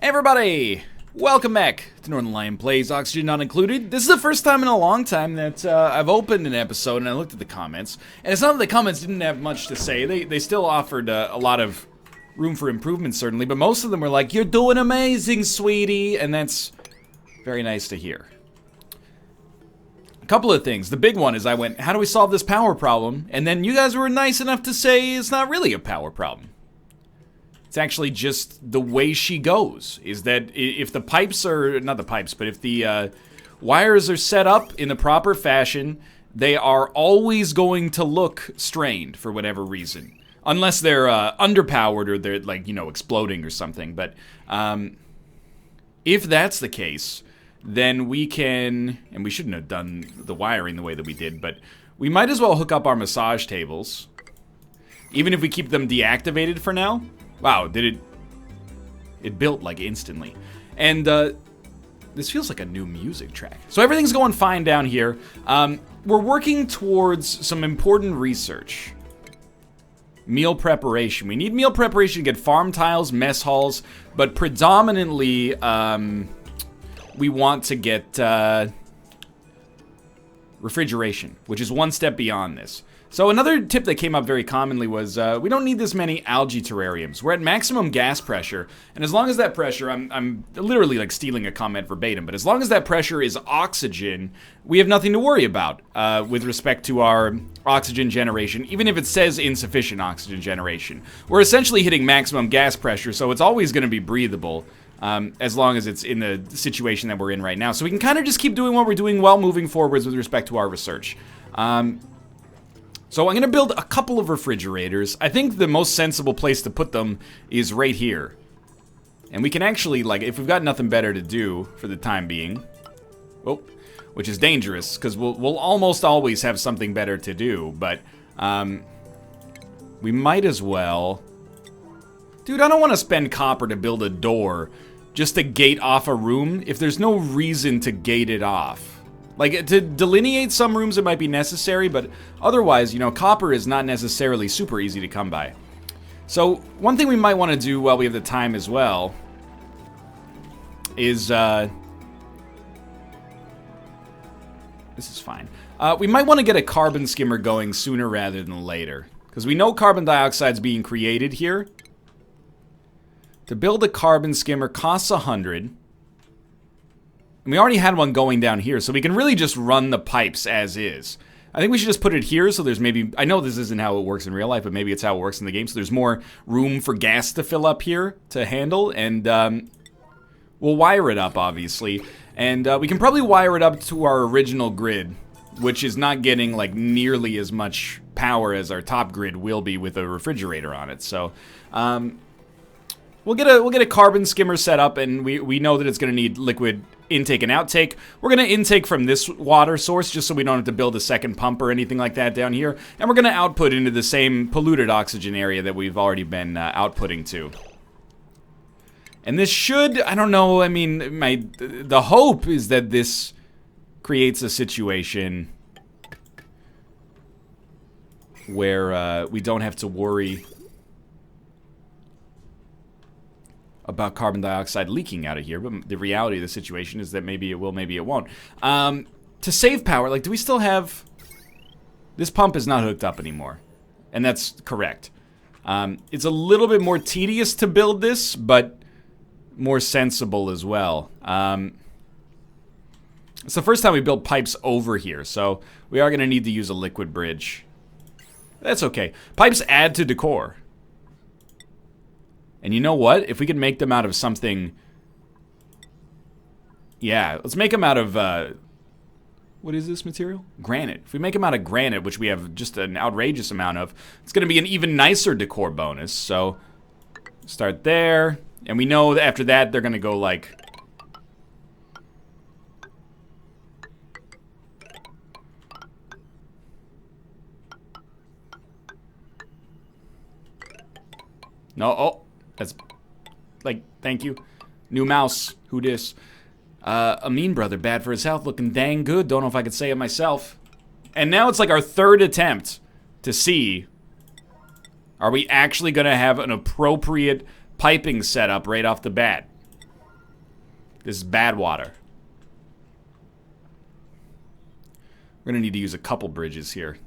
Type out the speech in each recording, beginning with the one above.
Hey everybody! Welcome back to Northernlion Plays Oxygen Not Included. This is the first time in a long time that I've opened an episode and I looked at the comments. And it's not that the comments didn't have much to say. They still offered a lot of room for improvement, certainly. But most of them were like, "You're doing amazing, sweetie!" And that's very nice to hear. A couple of things. The big one is I went, how do we solve this power problem? And then you guys were nice enough to say it's not really a power problem. It's actually just the way she goes, is that if the pipes are, not the pipes, but if the wires are set up in the proper fashion, they are always going to look strained for whatever reason. Unless they're underpowered or they're, like, you know, exploding or something. But if that's the case, then we can, and we shouldn't have done the wiring the way that we did, but we might as well hook up our massage tables. Even if we keep them deactivated for now. Wow, it built like instantly. And this feels like a new music track. So everything's going fine down here. We're working towards some important research. Meal preparation. We need meal preparation to get farm tiles, mess halls, but predominantly we want to get refrigeration, which is one step beyond this. So another tip that came up very commonly was we don't need this many algae terrariums. We're at maximum gas pressure, and as long as that pressure, I'm literally like stealing a comment verbatim, but as long as that pressure is oxygen, we have nothing to worry about with respect to our oxygen generation, even if it says insufficient oxygen generation. We're essentially hitting maximum gas pressure, so it's always going to be breathable. As long as it's in the situation that we're in right now. So we can kind of just keep doing what we're doing while moving forwards with respect to our research. So I'm going to build a couple of refrigerators. I think the most sensible place to put them is right here. And we can actually, like, if we've got nothing better to do for the time being, oh, which is dangerous, because we'll almost always have something better to do, but we might as well... Dude, I don't want to spend copper to build a door just to gate off a room if there's no reason to gate it off. Like, to delineate some rooms it might be necessary, but otherwise, you know, copper is not necessarily super easy to come by. So, one thing we might want to do while we have the time as well is, this is fine. We might want to get a carbon skimmer going sooner rather than later, because we know carbon dioxide's being created here. To build a carbon skimmer costs 100. And we already had one going down here, so we can really just run the pipes as is. I think we should just put it here, so there's maybe... I know this isn't how it works in real life, but maybe it's how it works in the game, so there's more room for gas to fill up here to handle, and we'll wire it up, obviously. And we can probably wire it up to our original grid, which is not getting, like, nearly as much power as our top grid will be with a refrigerator on it, so... We'll get a carbon skimmer set up, and we know that it's going to need liquid intake and outtake. We're going to intake from this water source just so we don't have to build a second pump or anything like that down here. And we're going to output into the same polluted oxygen area that we've already been outputting to. And this should, I don't know, I mean, the hope is that this creates a situation where we don't have to worry about carbon dioxide leaking out of here, but the reality of the situation is that maybe it will, maybe it won't. To save power, like, do we still have... This pump is not hooked up anymore, and that's correct. It's a little bit more tedious to build this, but more sensible as well. It's the first time we built pipes over here, so we are going to need to use a liquid bridge. That's okay. Pipes add to decor. And you know what? If we could make them out of something... Yeah, let's make them out of... what is this material? Granite. If we make them out of granite, which we have just an outrageous amount of, it's going to be an even nicer decor bonus. So, start there. And we know that after that, they're going to go like... No, oh. That's, like, thank you. New mouse. Who dis? A mean brother, bad for his health, looking dang good. Don't know if I could say it myself. And now it's like our third attempt to see, are we actually going to have an appropriate piping setup right off the bat? This is bad water. We're going to need to use a couple bridges here.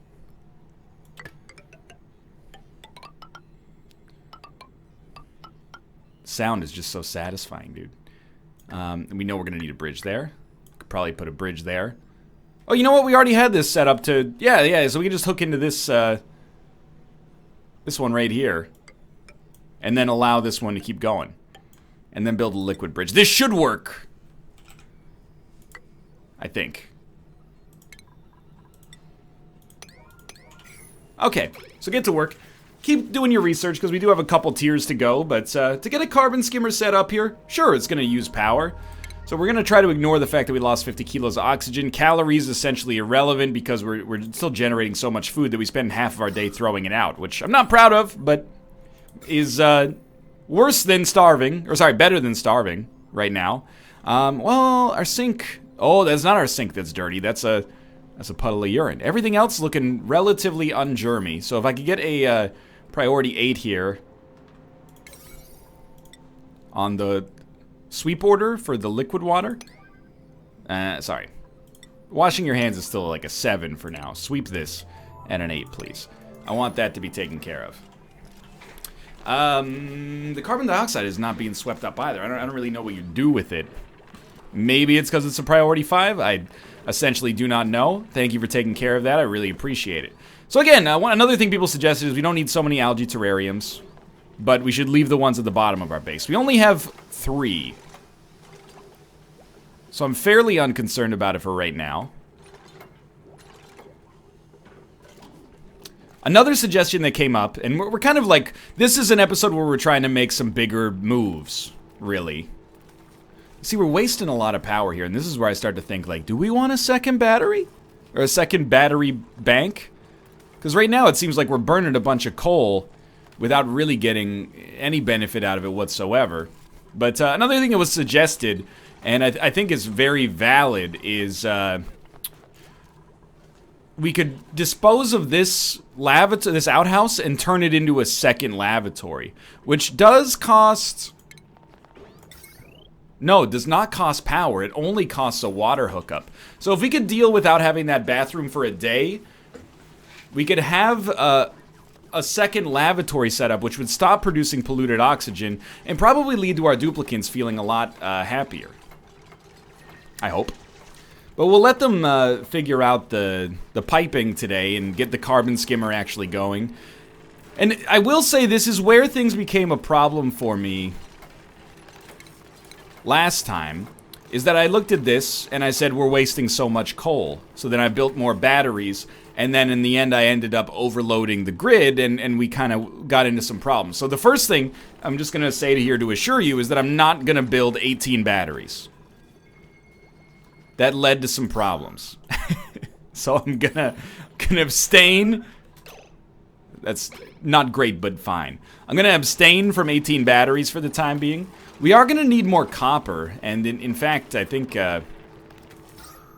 Sound is just so satisfying, dude. And we know we're going to need a bridge there. Could probably put a bridge there. Oh, you know what? We already had this set up to... Yeah, so we can just hook into this, this one right here. And then allow this one to keep going. And then build a liquid bridge. This should work. I think. Okay, so get to work. Keep doing your research, because we do have a couple tiers to go. But to get a carbon skimmer set up here, sure, it's going to use power. So we're going to try to ignore the fact that we lost 50 kilos of oxygen. Calories essentially irrelevant, because we're still generating so much food that we spend half of our day throwing it out. Which I'm not proud of, but is worse than starving. Or sorry, better than starving right now. Well, our sink... Oh, that's not our sink that's dirty. That's a puddle of urine. Everything else looking relatively ungermy. So if I could get a priority 8 here on the sweep order for the liquid water. Sorry. Washing your hands is still like a 7 for now. Sweep this at an 8, please. I want that to be taken care of. The carbon dioxide is not being swept up either. I don't really know what you do with it. Maybe it's because it's a priority 5. I essentially do not know. Thank you for taking care of that. I really appreciate it. So again, another thing people suggested is we don't need so many algae terrariums, but we should leave the ones at the bottom of our base. We only have 3. So I'm fairly unconcerned about it for right now. Another suggestion that came up, and we're kind of like, this is an episode where we're trying to make some bigger moves, really. See, we're wasting a lot of power here, and this is where I start to think, like, do we want a second battery? Or a second battery bank? Because right now it seems like we're burning a bunch of coal without really getting any benefit out of it whatsoever. But another thing that was suggested, and I think is very valid, is we could dispose of this this outhouse and turn it into a second lavatory, which does cost... No, it does not cost power. It only costs a water hookup. So if we could deal without having that bathroom for a day, we could have a second lavatory setup, which would stop producing polluted oxygen and probably lead to our duplicants feeling a lot happier. I hope. But we'll let them figure out the piping today and get the carbon skimmer actually going. And I will say this is where things became a problem for me last time, is that I looked at this and I said we're wasting so much coal. So then I built more batteries, and then in the end I ended up overloading the grid, and we kind of got into some problems. So the first thing I'm just going to say here to assure you is that I'm not going to build 18 batteries. That led to some problems. So I'm gonna abstain. That's not great, but fine. I'm gonna abstain from 18 batteries for the time being. We are going to need more copper, and in fact, I think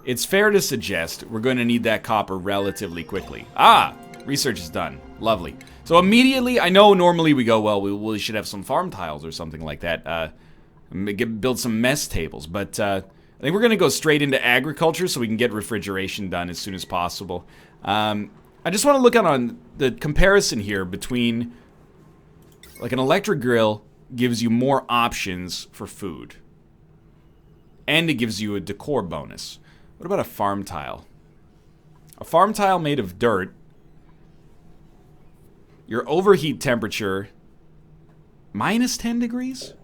it's fair to suggest we're going to need that copper relatively quickly. Ah, research is done. Lovely. So immediately, I know normally we go, well, we should have some farm tiles or something like that. Build some mess tables, but I think we're going to go straight into agriculture so we can get refrigeration done as soon as possible. I just want to look on the comparison here between like an electric grill gives you more options for food. And it gives you a decor bonus. What about a farm tile? A farm tile made of dirt. Your overheat temperature, minus 10 degrees?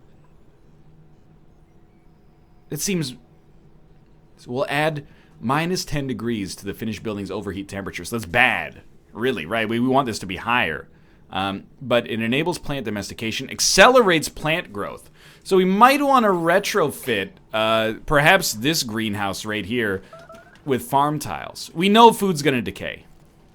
It seems... So we'll add minus 10 degrees to the finished building's overheat temperature. So that's bad. Really, right? We want this to be higher. But it enables plant domestication, accelerates plant growth. So we might want to retrofit perhaps this greenhouse right here with farm tiles. We know food's going to decay.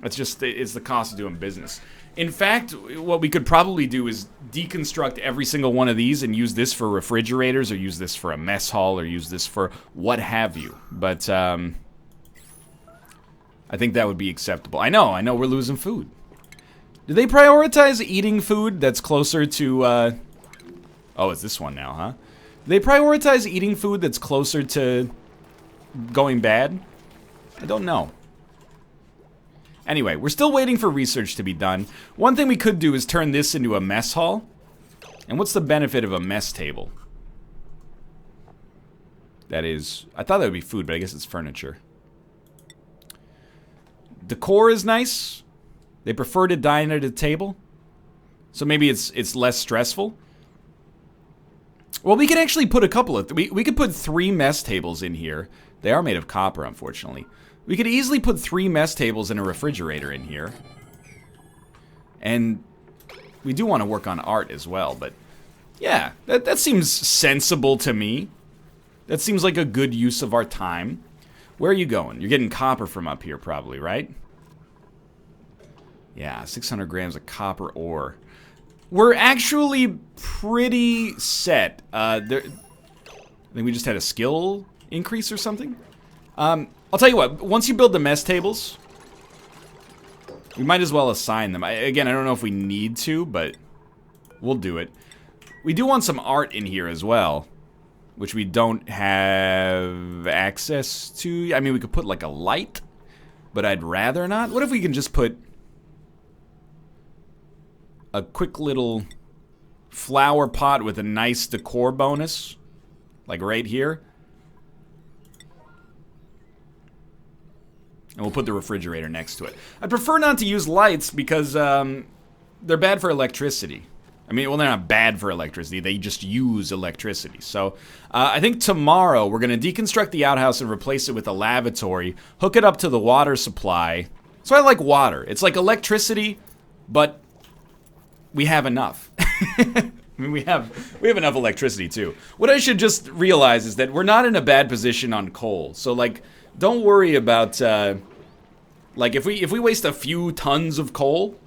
It's the cost of doing business. In fact, what we could probably do is deconstruct every single one of these and use this for refrigerators, or use this for a mess hall, or use this for what have you. But I think that would be acceptable. I know we're losing food. Do they prioritize eating food that's closer to, oh, it's this one now, huh? They prioritize eating food that's closer to going bad? I don't know. Anyway, we're still waiting for research to be done. One thing we could do is turn this into a mess hall. And what's the benefit of a mess table? That is, I thought that would be food, but I guess it's furniture. Decor is nice. They prefer to dine at a table. So maybe it's less stressful. Well, we could actually put a couple of... We could put 3 mess tables in here. They are made of copper, unfortunately. We could easily put 3 mess tables and a refrigerator in here. And we do want to work on art as well, but... Yeah, that seems sensible to me. That seems like a good use of our time. Where are you going? You're getting copper from up here, probably, right? Yeah, 600 grams of copper ore. We're actually pretty set. I think we just had a skill increase or something. I'll tell you what, once you build the mess tables, we might as well assign them. Again, I don't know if we need to, but we'll do it. We do want some art in here as well, which we don't have access to. I mean, we could put like a light, but I'd rather not. What if we can just put a quick little flower pot with a nice decor bonus, like right here. And we'll put the refrigerator next to it. I prefer not to use lights because they're bad for electricity. I mean, well, they're not bad for electricity. They just use electricity. So I think tomorrow we're going to deconstruct the outhouse and replace it with a lavatory, hook it up to the water supply. So I like water. It's like electricity, but we have enough. I mean, we have enough electricity too. What I should just realize is that we're not in a bad position on coal. So like, don't worry about like if we waste a few tons of coal,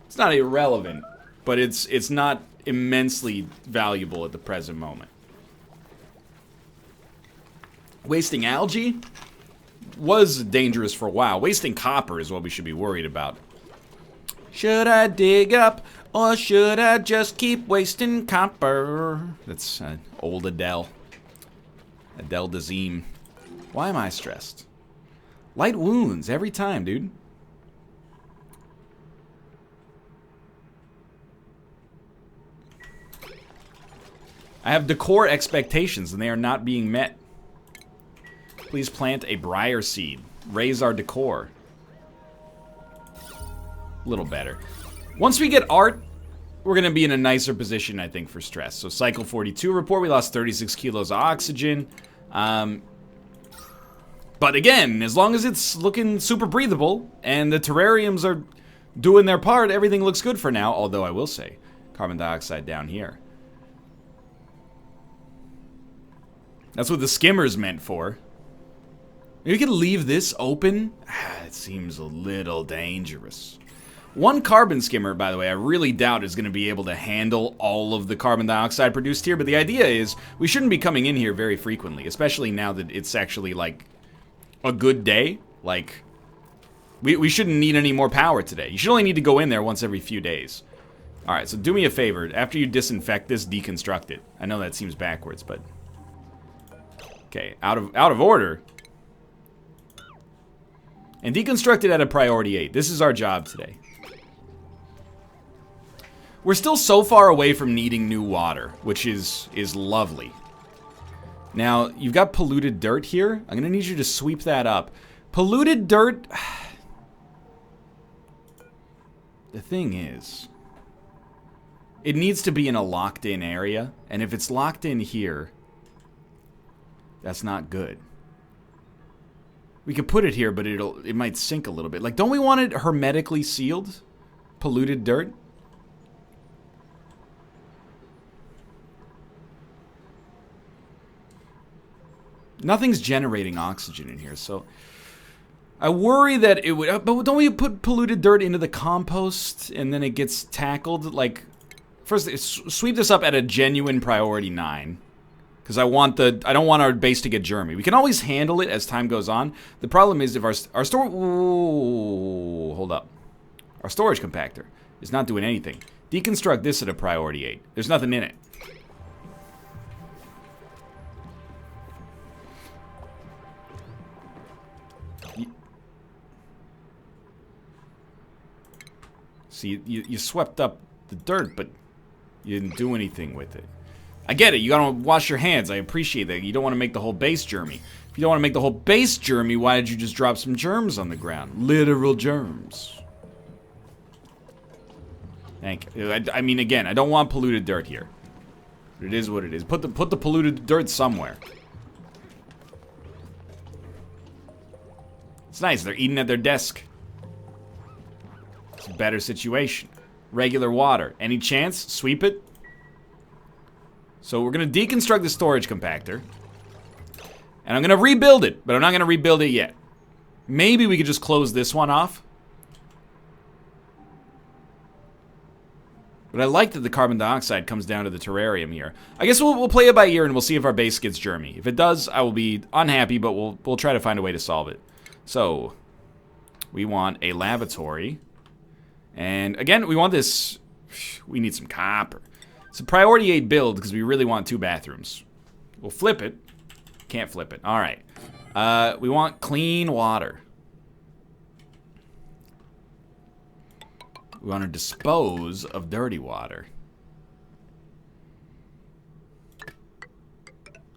it's not irrelevant, but it's not immensely valuable at the present moment. Wasting algae was dangerous for a while. Wasting copper is what we should be worried about. Should I dig up? Or should I just keep wasting copper? That's old Adele. Adele Dazeem. Why am I stressed? Light wounds every time, dude. I have decor expectations and they are not being met. Please plant a briar seed. Raise our decor. A little better. Once we get art, we're going to be in a nicer position, I think, for stress. So cycle 42 report, we lost 36 kilos of oxygen. But again, as long as it's looking super breathable and the terrariums are doing their part, everything looks good for now. Although I will say, carbon dioxide down here. That's what the skimmer's meant for. Maybe we could leave this open. It seems a little dangerous. One carbon skimmer, by the way, I really doubt is going to be able to handle all of the carbon dioxide produced here, but the idea is we shouldn't be coming in here very frequently, especially now that it's actually, like, a good day. Like, we shouldn't need any more power today. You should only need to go in there once every few days. Alright, so do me a favor. After you disinfect this, deconstruct it. I know that seems backwards, but... Okay, out of order. And deconstruct it at a priority 8. This is our job today. We're still so far away from needing new water, which is lovely. Now, you've got polluted dirt here. I'm going to need you to sweep that up. Polluted dirt... The thing is... It needs to be in a locked-in area, and if it's locked in here, that's not good. We could put it here, but it might sink a little bit. Like, don't we want it hermetically sealed? Polluted dirt? Nothing's generating oxygen in here, so I worry that it would... But don't we put polluted dirt into the compost and then it gets tackled? Like, first, sweep this up at a genuine priority 9. Because I don't want our base to get germy. We can always handle it as time goes on. The problem is if our hold up. Our storage compactor is not doing anything. Deconstruct this at a priority 8. There's nothing in it. So you swept up the dirt, but you didn't do anything with it. I get it. You gotta wash your hands. I appreciate that. You don't want to make the whole base germy. If you don't want to make the whole base germy, why did you just drop some germs on the ground? Literal germs. Thank you. I mean, again, I don't want polluted dirt here. But it is what it is. Put the polluted dirt somewhere. It's nice. They're eating at their desk. It's a better situation. Regular water. Any chance? Sweep it. So we're going to deconstruct the storage compactor. And I'm going to rebuild it. But I'm not going to rebuild it yet. Maybe we could just close this one off. But I like that the carbon dioxide comes down to the terrarium here. I guess we'll play it by ear and we'll see if our base gets germy. If it does, I will be unhappy, but we'll try to find a way to solve it. So, we want a lavatory. And again, we want this... We need some copper. It's a priority 8 build because we really want 2 bathrooms. We'll flip it. Can't flip it. Alright. We want clean water. We want to dispose of dirty water.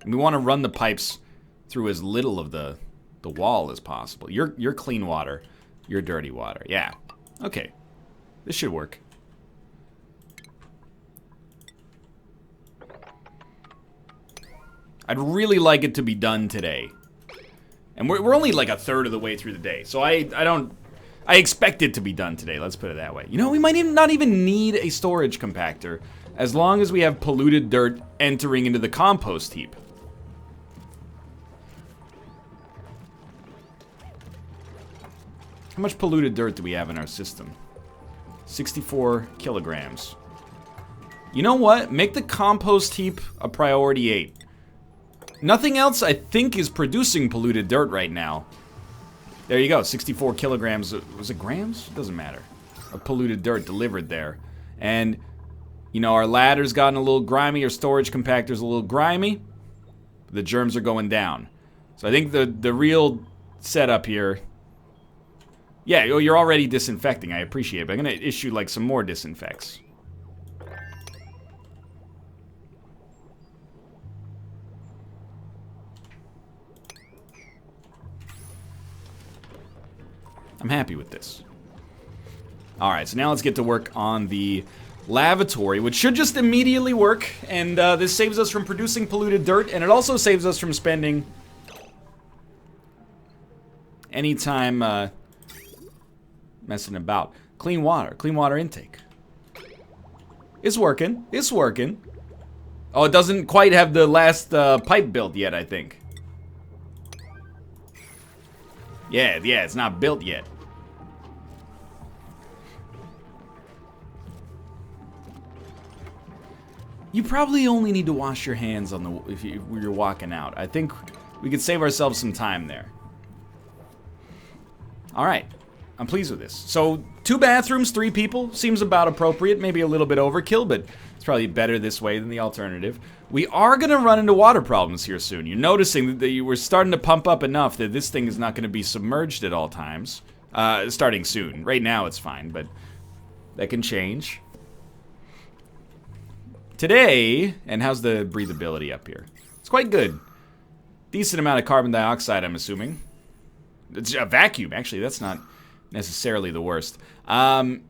And we want to run the pipes through as little of the wall as possible. You're clean water. You're dirty water. Yeah. Okay. This should work. I'd really like it to be done today. And we're only like a third of the way through the day. So I expect it to be done today, let's put it that way. You know, we might not even need a storage compactor as long as we have polluted dirt entering into the compost heap. How much polluted dirt do we have in our system? 64 kilograms. You know what? Make the compost heap a priority 8. Nothing else, I think, is producing polluted dirt right now. There you go, 64 kilograms. Was it grams? It doesn't matter. Of polluted dirt delivered there. And, you know, our ladder's gotten a little grimy. Our storage compactor's a little grimy. The germs are going down. So I think the real setup here... Yeah, you're already disinfecting. I appreciate it. But I'm going to issue, like, some more disinfects. I'm happy with this. Alright, so now let's get to work on the lavatory, which should just immediately work. And this saves us from producing polluted dirt, and it also saves us from spending any time messing about. Clean water intake. It's working. It's working. Oh, it doesn't quite have the last pipe built yet, I think. Yeah, it's not built yet. You probably only need to wash your hands on the if you're walking out. I think we could save ourselves some time there. All right, I'm pleased with this. So 2 bathrooms, 3 people seems about appropriate. Maybe a little bit overkill, but it's probably better this way than the alternative. We are gonna run into water problems here soon. You're noticing that you were starting to pump up enough that this thing is not gonna be submerged at all times. Starting soon. Right now it's fine, but that can change. Today, and how's the breathability up here? It's quite good. Decent amount of carbon dioxide, I'm assuming. It's a vacuum, actually. That's not necessarily the worst. Man,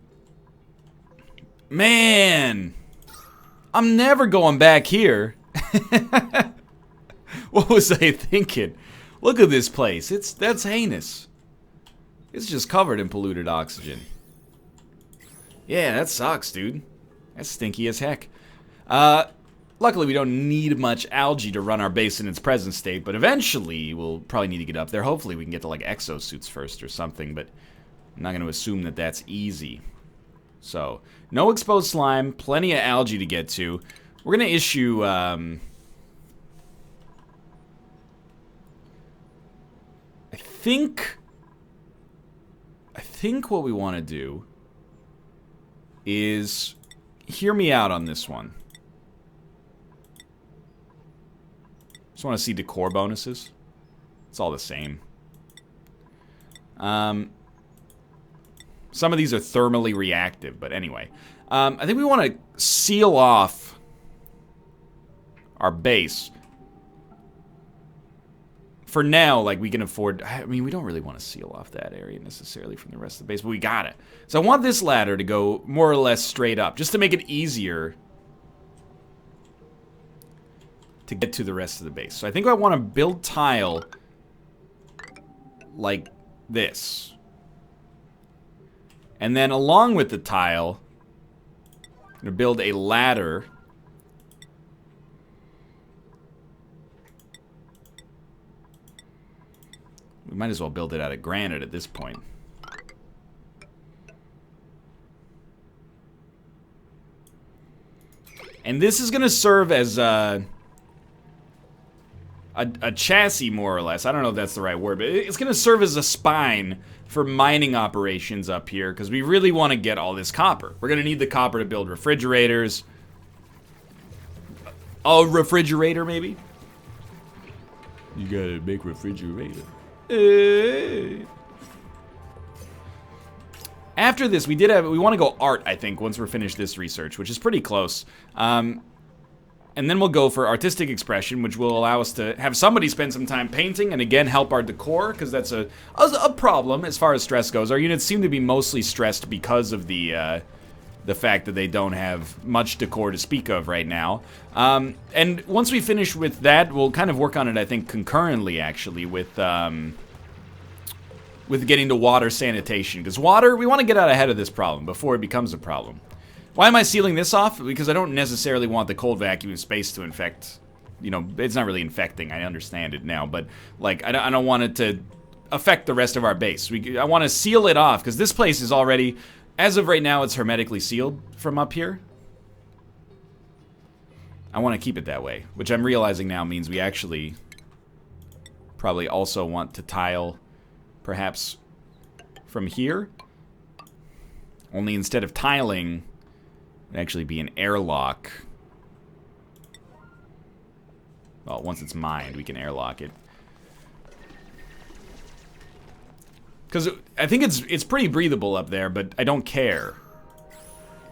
I'm never going back here. What was I thinking? Look at this place. That's heinous. It's just covered in polluted oxygen. Yeah, that sucks, dude. That's stinky as heck. Luckily we don't need much algae to run our base in its present state, but eventually we'll probably need to get up there. Hopefully we can get to like exosuits first or something, but I'm not going to assume that that's easy. So, no exposed slime, plenty of algae to get to. We're going to issue, I think what we want to do is, hear me out on this one. Just want to see decor bonuses. It's all the same. Some of these are thermally reactive, but anyway. I think we want to seal off our base. For now, like, we can afford... I mean, we don't really want to seal off that area necessarily from the rest of the base, but we got it. So I want this ladder to go more or less straight up, just to make it easier to get to the rest of the base. So I think I want to build tile like this. And then along with the tile, I'm going to build a ladder. We might as well build it out of granite at this point. And this is going to serve as a chassis, more or less. I don't know if that's the right word, but it's going to serve as a spine for mining operations up here, because we really want to get all this copper. We're going to need the copper to build refrigerators. A refrigerator, maybe? You gotta make refrigerator. After this, we want to go art, I think, once we're finished this research, which is pretty close. And then we'll go for artistic expression, which will allow us to have somebody spend some time painting and, again, help our decor, because that's a problem as far as stress goes. Our units seem to be mostly stressed because of the fact that they don't have much decor to speak of right now. And once we finish with that, we'll kind of work on it, I think, concurrently, actually, with getting to water sanitation. Because water, we want to get out ahead of this problem before it becomes a problem. Why am I sealing this off? Because I don't necessarily want the cold vacuum space to infect. You know, it's not really infecting, I understand it now, but, like, I don't want it to affect the rest of our base. I want to seal it off, because this place is already, as of right now, it's hermetically sealed from up here. I want to keep it that way, which I'm realizing now means we actually probably also want to tile, perhaps, from here. Only instead of tiling, it'd actually be an airlock. Well, once it's mined, we can airlock it. Because I think it's pretty breathable up there, but I don't care.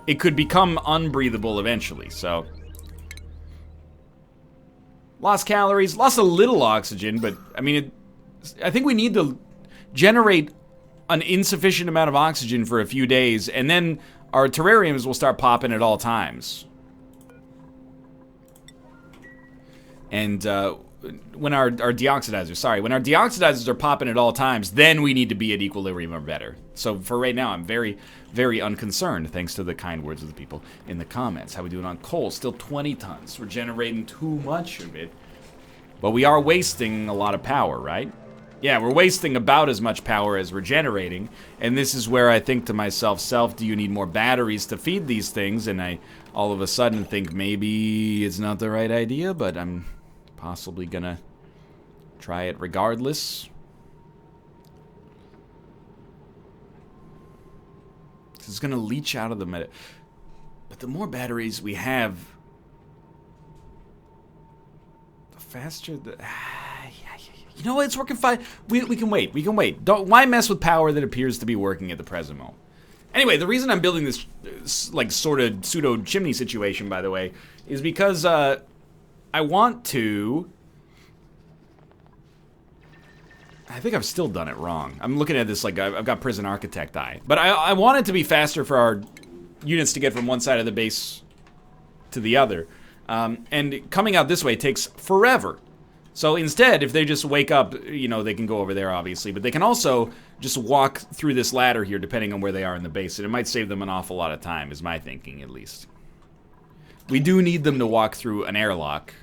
It could become unbreathable eventually, so... Lost calories, lost a little oxygen, but, I mean, I think we need to generate an insufficient amount of oxygen for a few days, and then our terrariums will start popping at all times. And when our deoxidizers, when our deoxidizers are popping at all times, then we need to be at equilibrium or better. So for right now, I'm very, very unconcerned, thanks to the kind words of the people in the comments. How we doing on coal? Still 20 tons. We're generating too much of it. But we are wasting a lot of power, right? Yeah, we're wasting about as much power as we're generating, and this is where I think to myself, do you need more batteries to feed these things? And I all of a sudden think maybe it's not the right idea, but I'm possibly gonna try it regardless. It's gonna leach out of the but the more batteries we have, the faster the... You know what? It's working fine. We can wait. We can wait. Why mess with power that appears to be working at the present moment? Anyway, the reason I'm building this, like, sort of pseudo chimney situation, by the way, is because I want to... I think I've still done it wrong. I'm looking at this like I've got prison architect eye. But I want it to be faster for our units to get from one side of the base to the other. And coming out this way takes forever. So instead, if they just wake up, you know, they can go over there, obviously. But they can also just walk through this ladder here, depending on where they are in the base. And it might save them an awful lot of time, is my thinking, at least. We do need them to walk through an airlock.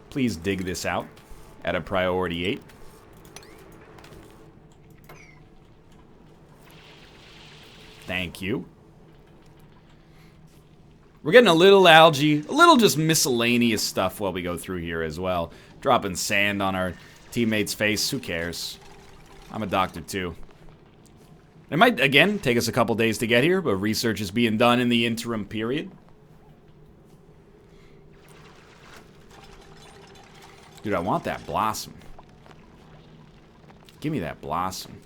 Please dig this out at a priority 8. Thank you. We're getting a little algae, a little just miscellaneous stuff while we go through here as well. Dropping sand on our teammate's face, who cares? I'm a doctor too. It might, again, take us a couple days to get here, but research is being done in the interim period. Dude, I want that blossom. Give me that blossom.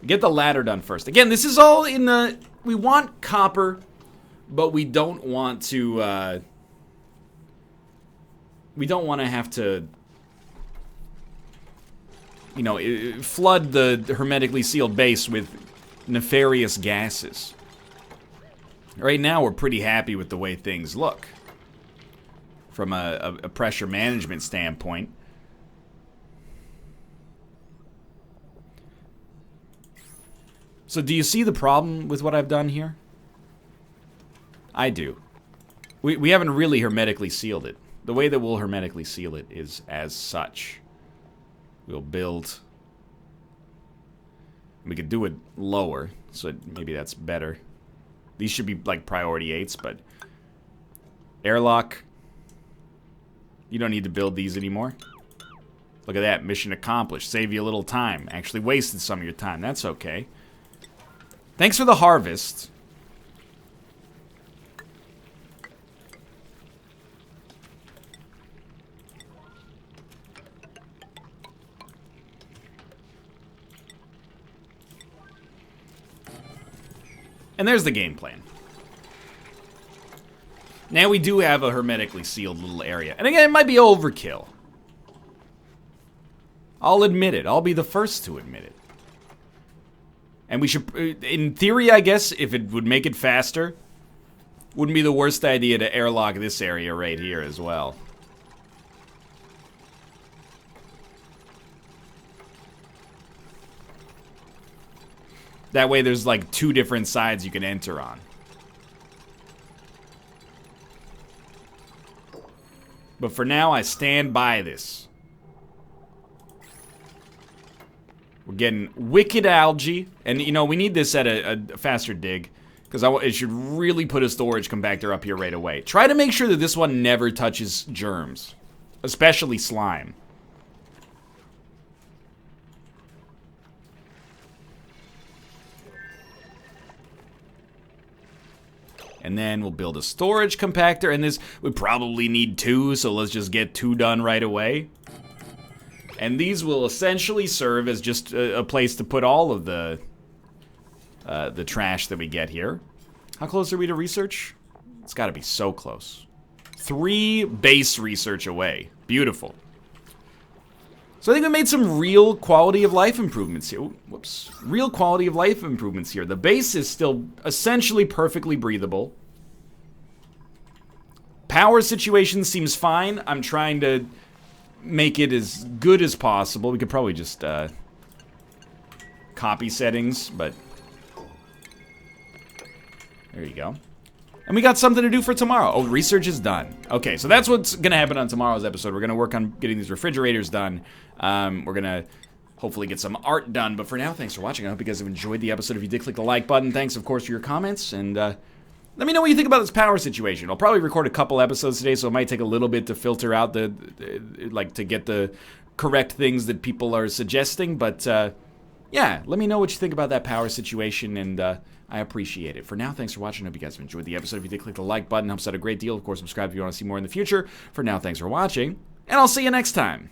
Get the ladder done first. Again, this is all in the... We want copper, but we don't want to... we don't want to have to... You know, flood the hermetically sealed base with nefarious gases. Right now, we're pretty happy with the way things look. From a pressure management standpoint. So do you see the problem with what I've done here? I do. We haven't really hermetically sealed it. The way that we'll hermetically seal it is as such. We'll build... We could do it lower, so maybe that's better. These should be like priority 8s, but... Airlock. You don't need to build these anymore. Look at that, mission accomplished. Save you a little time. Actually wasted some of your time, that's okay. Thanks for the harvest. And there's the game plan. Now we do have a hermetically sealed little area. And again, it might be overkill. I'll admit it. I'll be the first to admit it. And we should, in theory, I guess, if it would make it faster, wouldn't be the worst idea to airlock this area right here as well. That way there's like 2 different sides you can enter on. But for now, I stand by this. We're getting wicked algae. And, you know, we need this at a faster dig. Because it should really put a storage compactor up here right away. Try to make sure that this one never touches germs. Especially slime. And then we'll build a storage compactor. And this, we probably need 2, so let's just get 2 done right away. And these will essentially serve as just a place to put all of the trash that we get here. How close are we to research? It's got to be so close. 3 base research away. Beautiful. So I think we made some real quality of life improvements here. Ooh, whoops. Real quality of life improvements here. The base is still essentially perfectly breathable. Power situation seems fine. I'm trying to make it as good as possible. We could probably just copy settings, but there you go. And we got something to do for tomorrow. Oh, research is done. Okay, so that's what's going to happen on tomorrow's episode. We're going to work on getting these refrigerators done. We're going to hopefully get some art done. But for now, thanks for watching. I hope you guys have enjoyed the episode. If you did, click the like button. Thanks, of course, for your comments. And let me know what you think about this power situation. I'll probably record a couple episodes today, so it might take a little bit to filter out to get the correct things that people are suggesting. But yeah, let me know what you think about that power situation, and I appreciate it. For now, thanks for watching. I hope you guys have enjoyed the episode. If you did, click the like button. Helps out a great deal. Of course, subscribe if you want to see more in the future. For now, thanks for watching, and I'll see you next time.